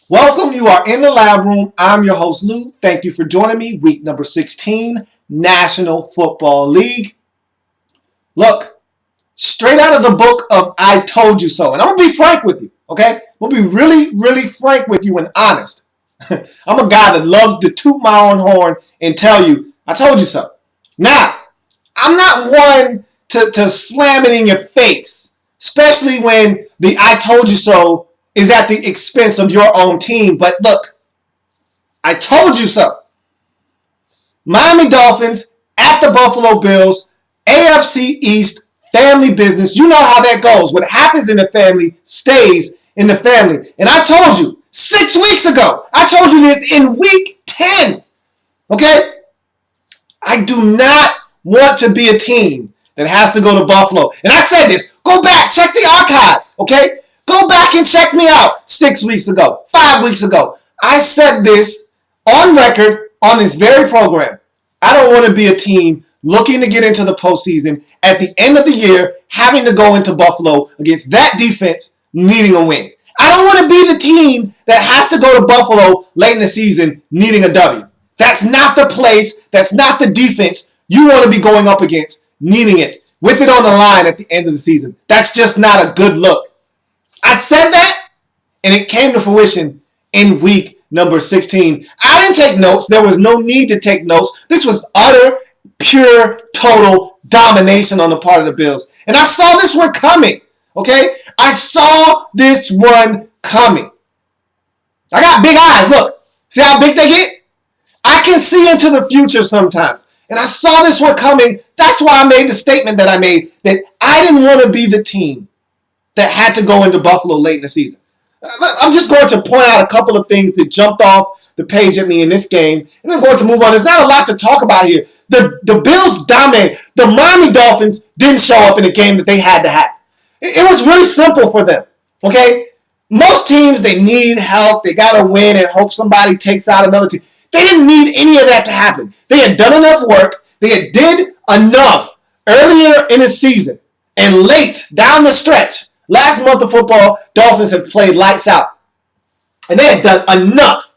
Welcome. You are in the lab room. I'm your host, Lou. Thank you for joining me. Week number 16, National Football League. Look, straight out of the book of I Told You So. And I'm going to be frank with you, okay? I'm going to be really frank with you and honest. I'm a guy that loves to toot my own horn and tell you, I told you so. Now, I'm not one to slam it in your face, especially when the I told you so is at the expense of your own team. But look, I told you so. Miami Dolphins at the Buffalo Bills, AFC East, family business. You know how that goes. What happens in the family stays in the family. And I told you 6 weeks ago. I told you this in week 10. Okay? I do not want to be a team that has to go to Buffalo. And I said this. Go back. Check the archives. Okay? Go back and check me out 6 weeks ago, 5 weeks ago. I said this on record on this very program. I don't want to be a team looking to get into the postseason at the end of the year, having to go into Buffalo against that defense, needing a win. I don't want to be the team that has to go to Buffalo late in the season, needing a W. That's not the place. That's not the defense you want to be going up against, needing it, with it on the line at the end of the season. That's just not a good look. I said that, and it came to fruition in week number 16. I didn't take notes. There was no need to take notes. This was utter, pure, total domination on the part of the Bills. And I saw this one coming, okay? I saw this one coming. I got big eyes. Look, see how big they get? I can see into the future sometimes. And I saw this one coming. That's why I made the statement that I made, that I didn't want to be the team that had to go into Buffalo late in the season. I'm just going to point out a couple of things that jumped off the page at me in this game, and I'm going to move on. There's not a lot to talk about here. The Bills dominated. The Miami Dolphins didn't show up in a game that they had to have. It was really simple for them, okay? Most teams, they need help. They got to win and hope somebody takes out another team. They didn't need any of that to happen. They had done enough work. They had did enough earlier in the season and late down the stretch. Last month of football, Dolphins have played lights out. And they had done enough.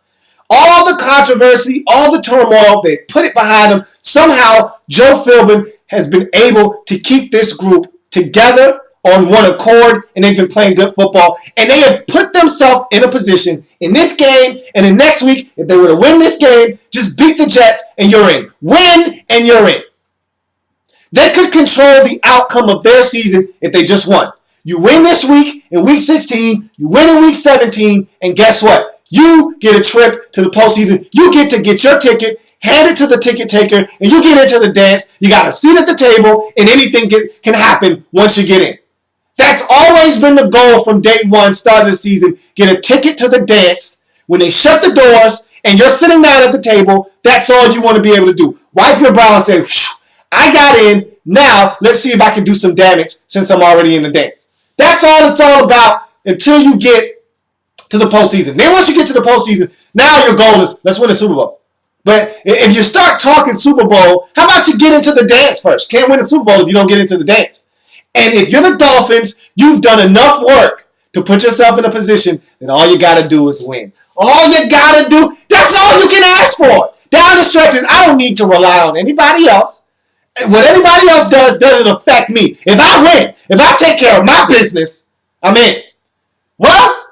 All the controversy, all the turmoil, they put it behind them. Somehow, Joe Philbin has been able to keep this group together on one accord, and they've been playing good football. And they have put themselves in a position in this game and in next week, if they were to win this game, just beat the Jets and you're in. Win and you're in. They could control the outcome of their season if they just won. You win this week in week 16, you win in week 17, and guess what? You get a trip to the postseason. You get to get your ticket, hand it to the ticket taker, and you get into the dance. You got a seat at the table, and anything can happen once you get in. That's always been the goal from day one, start of the season. Get a ticket to the dance. When they shut the doors and you're sitting down at the table, that's all you want to be able to do. Wipe your brow and say, I got in. Now, let's see if I can do some damage since I'm already in the dance. That's all it's all about until you get to the postseason. Then once you get to the postseason, now your goal is, let's win the Super Bowl. But if you start talking Super Bowl, how about you get into the dance first? You can't win the Super Bowl if you don't get into the dance. And if you're the Dolphins, you've done enough work to put yourself in a position that all you got to do is win. All you got to do, that's all you can ask for. Down the stretches, I don't need to rely on anybody else. What anybody else does doesn't affect me. If I win, if I take care of my business, I'm in. Well,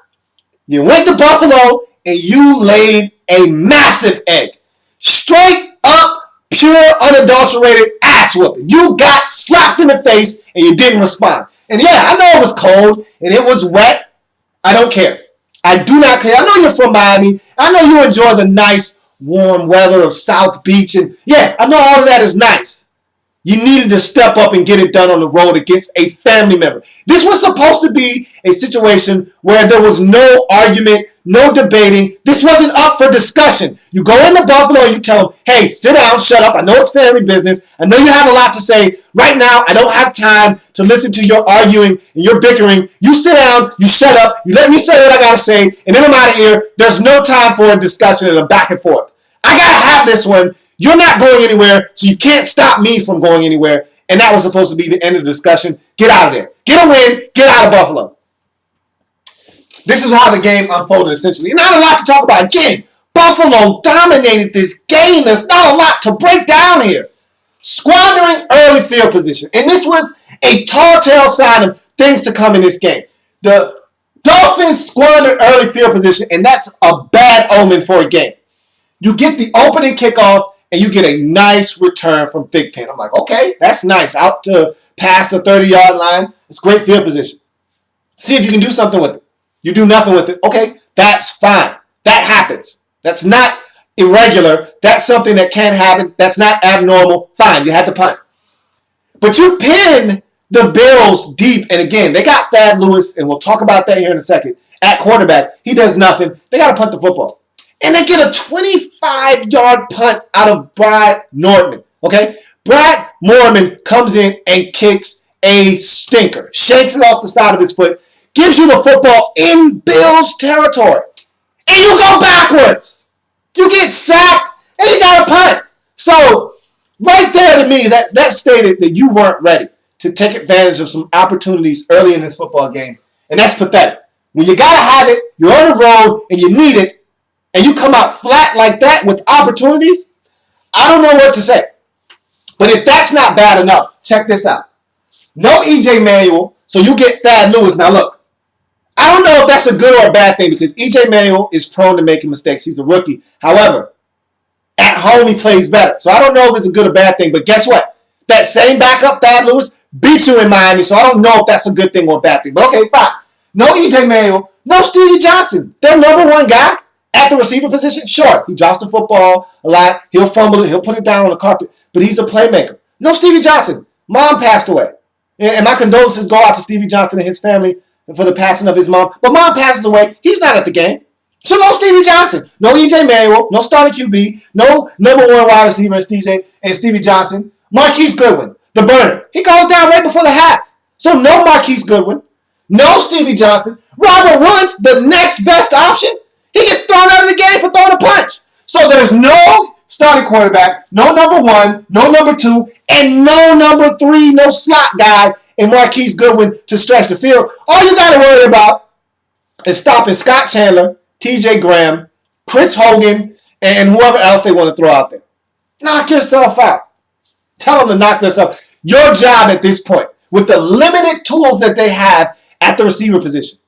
you went to Buffalo and you laid a massive egg. Straight up, pure, unadulterated ass whooping. You got slapped in the face and you didn't respond. And yeah, I know it was cold and it was wet. I don't care. I do not care. I know you're from Miami. I know you enjoy the nice, warm weather of South Beach. And yeah, I know all of that is nice. You needed to step up and get it done on the road against a family member. This was supposed to be a situation where there was no argument, no debating. This wasn't up for discussion. You go into Buffalo and you tell them, hey, sit down, shut up. I know it's family business. I know you have a lot to say. Right now, I don't have time to listen to your arguing and your bickering. You sit down, you shut up, you let me say what I got to say, and then I'm out of here. There's no time for a discussion and a back and forth. I got to have this one. You're not going anywhere, so you can't stop me from going anywhere. And that was supposed to be the end of the discussion. Get out of there. Get a win. Get out of Buffalo. This is how the game unfolded, essentially. Not a lot to talk about. Again, Buffalo dominated this game. There's not a lot to break down here. Squandering early field position. And this was a tall tale sign of things to come in this game. The Dolphins squandered early field position, and that's a bad omen for a game. You get the opening kickoff, and you get a nice return from Big Pen. I'm like, okay, that's nice. Out to past the 30-yard line. It's great field position. See if you can do something with it. You do nothing with it. Okay, that's fine. That happens. That's not irregular. That's something that can happen. That's not abnormal. Fine, you had to punt. But you pin the Bills deep. And again, they got Thad Lewis, and we'll talk about that here in a second, at quarterback. He does nothing. They got to punt the football. And they get a 25-yard punt out of Brad Nortman. Okay? Brad Nortman comes in and kicks a stinker. Shakes it off the side of his foot. Gives you the football in Bills territory. And you go backwards. You get sacked and you got to punt. So, right there to me, that stated that you weren't ready to take advantage of some opportunities early in this football game. And that's pathetic. When you got to have it, you're on the road, and you need it, and you come out flat like that with opportunities, I don't know what to say. But if that's not bad enough, check this out. No E.J. Manuel, so you get Thad Lewis. Now look, I don't know if that's a good or a bad thing because E.J. Manuel is prone to making mistakes. He's a rookie. However, at home he plays better. So I don't know if it's a good or bad thing, but guess what? That same backup, Thad Lewis, beat you in Miami, so I don't know if that's a good thing or a bad thing. But okay, fine. No E.J. Manuel, no Stevie Johnson. Their number one guy at the receiver position. Sure, he drops the football a lot. He'll fumble it. He'll put it down on the carpet. But he's a playmaker. No Stevie Johnson. Mom passed away. And my condolences go out to Stevie Johnson and his family for the passing of his mom. But mom passes away. He's not at the game. So no Stevie Johnson. No E.J. Manuel. No starting QB. No number one wide receiver and Stevie Johnson. Marquise Goodwin, the burner. He goes down right before the half. So no Marquise Goodwin. No Stevie Johnson. Robert Woods, the next best option. He gets thrown out of the game for throwing a punch. So there's no starting quarterback, no number one, no number two, and no number three, no slot guy in Marquise Goodwin to stretch the field. All you got to worry about is stopping Scott Chandler, TJ Graham, Chris Hogan, and whoever else they want to throw out there. Knock yourself out. Tell them to knock themselves out. Your job at this point, with the limited tools that they have at the receiver position,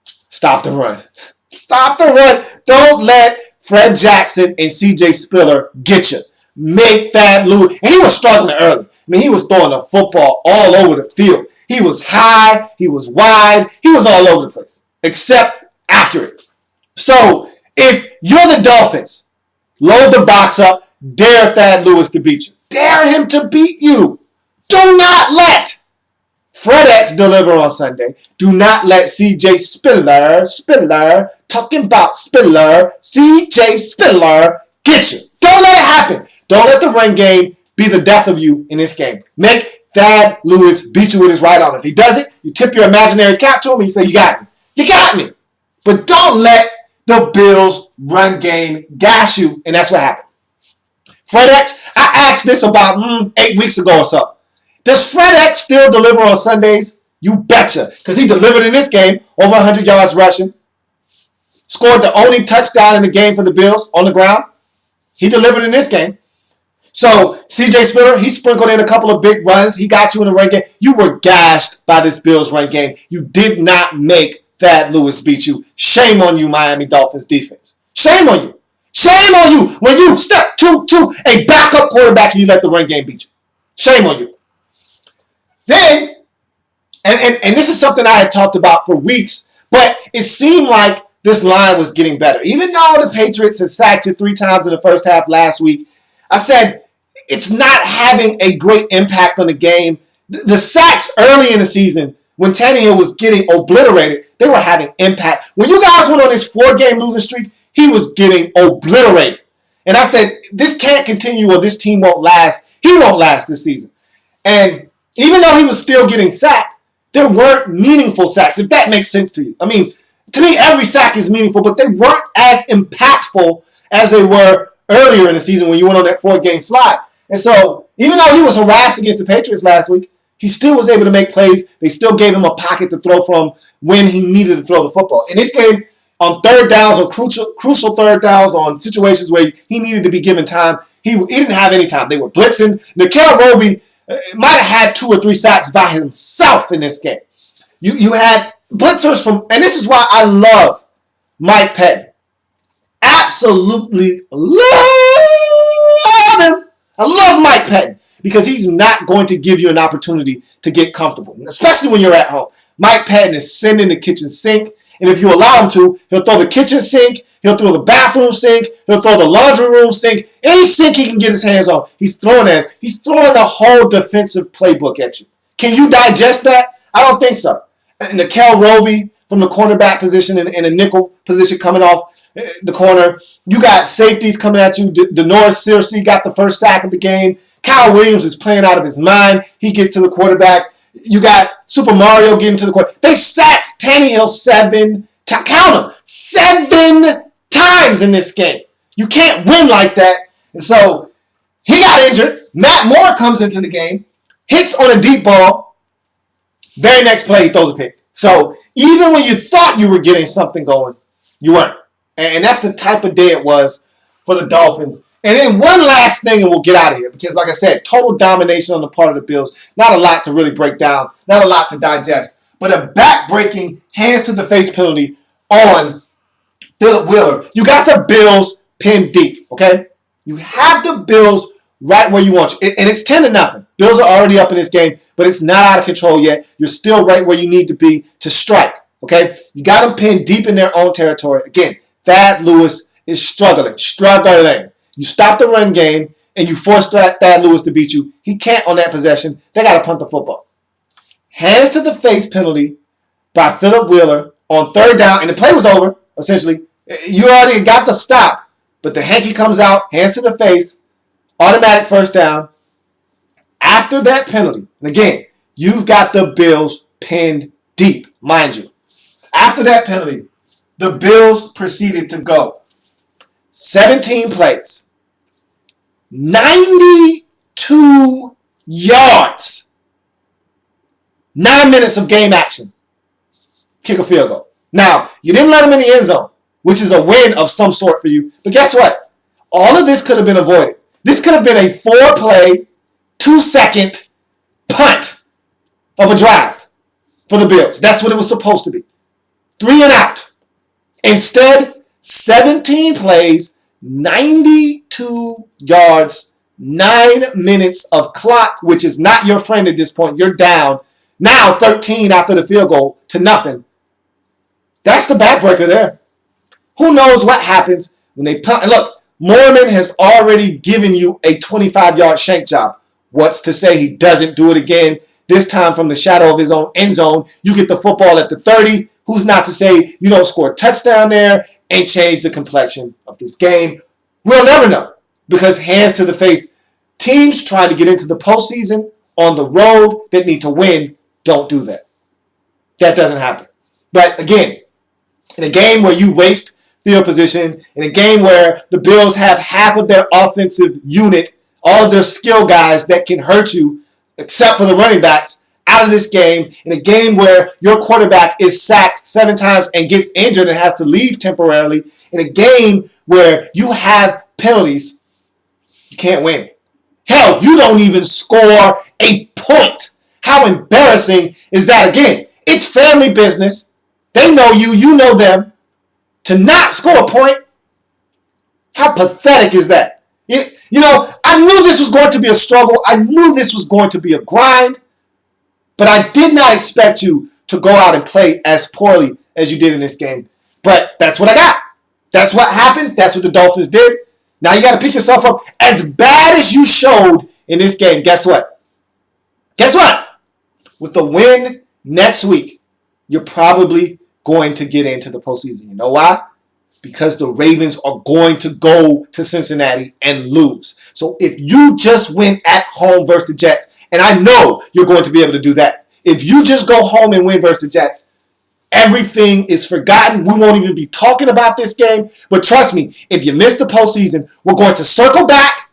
stop the run. Stop the run. Don't let Fred Jackson and C.J. Spiller get you. Make that Louie. And he was struggling early. I mean, he was throwing the football all over the field. He was high. He was wide. He was all over the place, except accurate. So, if you're the Dolphins, load the box up. Dare Thad Lewis to beat you. Dare him to beat you. Do not let Fredette deliver on Sunday. Do not let C.J. Spiller, talking about Spiller, C.J. Spiller, get you. Don't let it happen. Don't let the run game be the death of you in this game. Make Thad Lewis beat you with his right arm. If he does it, you tip your imaginary cap to him and you say, you got me. You got me. But don't let the Bills' run game gash you, and that's what happened. Fredette, I asked this about 8 weeks ago or so. Does Fredette still deliver on Sundays? You betcha. Because he delivered in this game, over 100 yards rushing. Scored the only touchdown in the game for the Bills on the ground. He delivered in this game. So, C.J. Spiller, he sprinkled in a couple of big runs. He got you in the run game. You were gashed by this Bills run game. You did not make Thad Lewis beat you. Shame on you, Miami Dolphins defense. Shame on you. Shame on you when you step to a backup quarterback and you let the run game beat you. Shame on you. Then, and this is something I had talked about for weeks, but it seemed like this line was getting better. Even though the Patriots had sacked you 3 times in the first half last week, I said it's not having a great impact on the game. The sacks early in the season, when Tannehill was getting obliterated, they were having impact. When you guys went on this 4-game losing streak, he was getting obliterated. And I said, this can't continue or this team won't last. He won't last this season. And even though he was still getting sacked, there weren't meaningful sacks, if that makes sense to you. I mean, to me, every sack is meaningful, but they weren't as impactful as they were earlier in the season when you went on that 4-game slide. And so, even though he was harassed against the Patriots last week, he still was able to make plays. They still gave him a pocket to throw from when he needed to throw the football. In this game, on third downs or crucial third downs on situations where he needed to be given time, he didn't have any time. They were blitzing. L.A.B might have had 2 or 3 sacks by himself in this game. You had blitzers from, and this is why I love Mike Pettin. Absolutely love him. I love Mike Pettin because he's not going to give you an opportunity to get comfortable, especially when you're at home. Mike Pettin is sending the kitchen sink, and if you allow him to, he'll throw the kitchen sink, he'll throw the bathroom sink, he'll throw the laundry room sink, any sink he can get his hands on. He's throwing the whole defensive playbook at you. Can you digest that? I don't think so. And L.A.B from the cornerback position and the nickel position coming off the corner. You got safeties coming at you. Denoris seriously got the first sack of the game. Kyle Williams is playing out of his mind. He gets to the quarterback. You got Super Mario getting to the quarterback. They sacked Tannehill 7 times in this game. You can't win like that. And so he got injured. Matt Moore comes into the game, hits on a deep ball. Very next play, he throws a pick. So even when you thought you were getting something going, you weren't. And that's the type of day it was for the Dolphins. And then one last thing, and we'll get out of here. Because like I said, total domination on the part of the Bills. Not a lot to really break down. Not a lot to digest. But a back-breaking, hands-to-the-face penalty on Philip Wheeler. You got the Bills pinned deep, okay? You have the Bills right where you want you. And it's 10-0. Bills are already up in this game, but it's not out of control yet. You're still right where you need to be to strike, okay? You got them pinned deep in their own territory. Again, Thad Lewis is struggling. You stop the run game, and you force Thad Lewis to beat you. He can't on that possession. They got to punt the football. Hands to the face penalty by Philip Wheeler on third down, and the play was over, essentially. You already got the stop, but the hanky comes out, hands to the face, automatic first down. After that penalty, and again, you've got the Bills pinned deep, mind you. After that penalty, the Bills proceeded to go 17 plays, 92 yards, 9 minutes of game action, kick a field goal. Now, you didn't let them in the end zone, which is a win of some sort for you. But guess what? All of this could have been avoided. This could have been a 4-play, 2-second punt of a drive for the Bills. That's what it was supposed to be. 3 and out. Instead, 17 plays, 92 yards, 9 minutes of clock, which is not your friend at this point. You're down. Now 13 after the field goal to nothing. That's the backbreaker there. Who knows what happens when they punt? And look, Mormon has already given you a 25-yard shank job. What's to say he doesn't do it again, this time from the shadow of his own end zone? You get the football at the 30. Who's not to say you don't score a touchdown there and change the complexion of this game? We'll never know, because hands to the face, teams trying to get into the postseason on the road that need to win don't do that. That doesn't happen. But again, in a game where you waste field position, in a game where the Bills have half of their offensive unit, all of their skill guys that can hurt you, except for the running backs, out of this game, in a game where your quarterback is sacked 7 times and gets injured and has to leave temporarily, in a game where you have penalties, you can't win. Hell, you don't even score a point. How embarrassing is that? Again, it's family business. They know you, you know them. To not score a point, how pathetic is that? I knew this was going to be a struggle. I knew this was going to be a grind. But I did not expect you to go out and play as poorly as you did in this game. But that's what I got. That's what happened. That's what the Dolphins did. Now you got to pick yourself up. As bad as you showed in this game, guess what? Guess what? With the win next week, you're probably going to get into the postseason. You know why? Because the Ravens are going to go to Cincinnati and lose. So if you just win at home versus the Jets, and I know you're going to be able to do that. If you just go home and win versus the Jets, everything is forgotten. We won't even be talking about this game. But trust me, if you miss the postseason, we're going to circle back,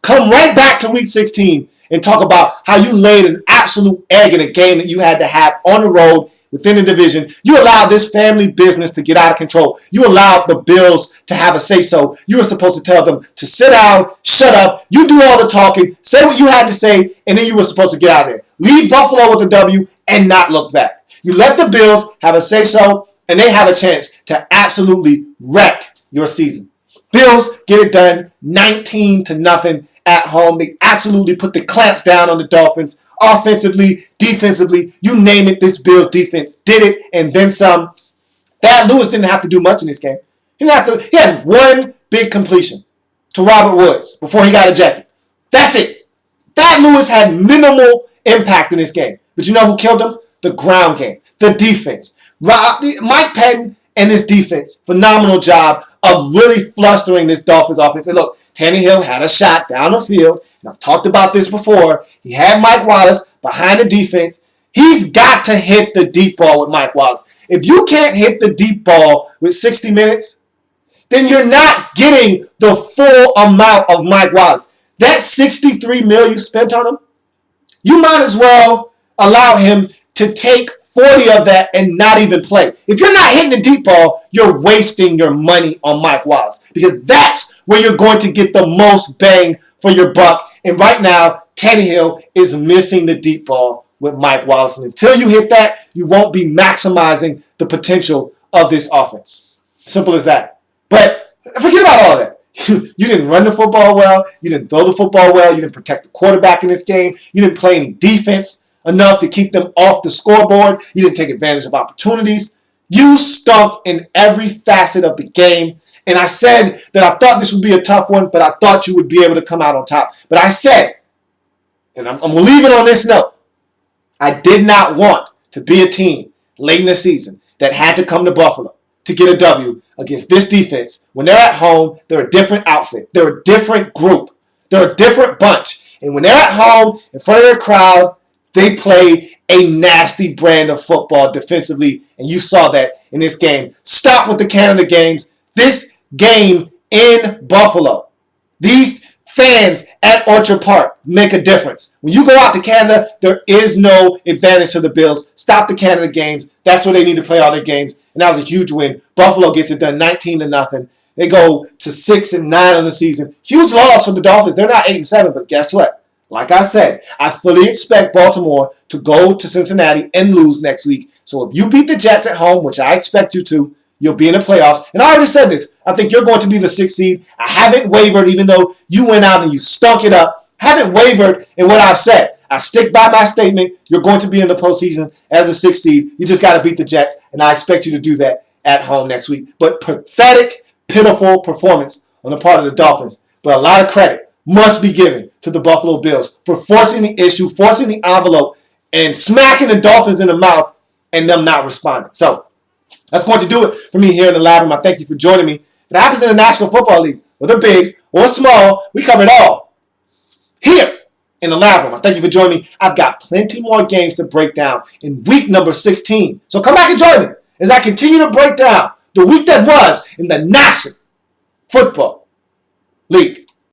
come right back to week 16, and talk about how you laid an absolute egg in a game that you had to have on the road within the division. You allowed this family business to get out of control. You allowed the Bills to have a say-so. You were supposed to tell them to sit down, shut up. You do all the talking, say what you had to say, and then you were supposed to get out of there. Leave Buffalo with a W and not look back. You let the Bills have a say-so, and they have a chance to absolutely wreck your season. Bills get it done 19-0 at home. They absolutely put the clamps down on the Dolphins. Offensively, defensively, you name it, this Bills defense did it, and then some. Thad Lewis didn't have to do much in this game. He had one big completion to Robert Woods before he got ejected. That's it. Thad Lewis had minimal impact in this game. But you know who killed him? The ground game, the defense. Mike Pettin and this defense, phenomenal job of really flustering this Dolphins offense. And look, Tannehill had a shot down the field, and I've talked about this before. He had Mike Wallace behind the defense. He's got to hit the deep ball with Mike Wallace. If you can't hit the deep ball with 60 minutes, then you're not getting the full amount of Mike Wallace. That $63 million you spent on him, you might as well allow him to take 40 of that and not even play. If you're not hitting the deep ball, you're wasting your money on Mike Wallace because that's where you're going to get the most bang for your buck. And right now, Tannehill is missing the deep ball with Mike Wallace. And until you hit that, you won't be maximizing the potential of this offense. Simple as that. But forget about all that. You didn't run the football well. You didn't throw the football well. You didn't protect the quarterback in this game. You didn't play any defense enough to keep them off the scoreboard. You didn't take advantage of opportunities. You stunk in every facet of the game. And I said that I thought this would be a tough one, but I thought you would be able to come out on top. But I said, and I'm going to leave it on this note, I did not want to be a team late in the season that had to come to Buffalo to get a W against this defense. When they're at home, they're a different outfit. They're a different group. They're a different bunch. And when they're at home, in front of their crowd, they play a nasty brand of football defensively, and you saw that in this game. Stop with the Canada games. This game in Buffalo, these fans at Orchard Park make a difference. When you go out to Canada, there is no advantage to the Bills. Stop the Canada games. That's where they need to play all their games, and that was a huge win. Buffalo gets it done 19-0. They go to 6-9 on the season. Huge loss for the Dolphins. They're not 8-7, but guess what? Like I said, I fully expect Baltimore to go to Cincinnati and lose next week. So if you beat the Jets at home, which I expect you to, you'll be in the playoffs. And I already said this. I think you're going to be the 6th seed. I haven't wavered, even though you went out and you stunk it up. I haven't wavered in what I've said. I stick by my statement. You're going to be in the postseason as a 6th seed. You just got to beat the Jets, and I expect you to do that at home next week. But pathetic, pitiful performance on the part of the Dolphins. But a lot of credit must be given to the Buffalo Bills for forcing the issue, forcing the envelope, and smacking the Dolphins in the mouth and them not responding. So that's going to do it for me here in the lab room. I thank you for joining me. It happens in the National Football League, whether big or small. We cover it all here in the lab room. I thank you for joining me. I've got plenty more games to break down in week number 16. So come back and join me as I continue to break down the week that was in the National Football League.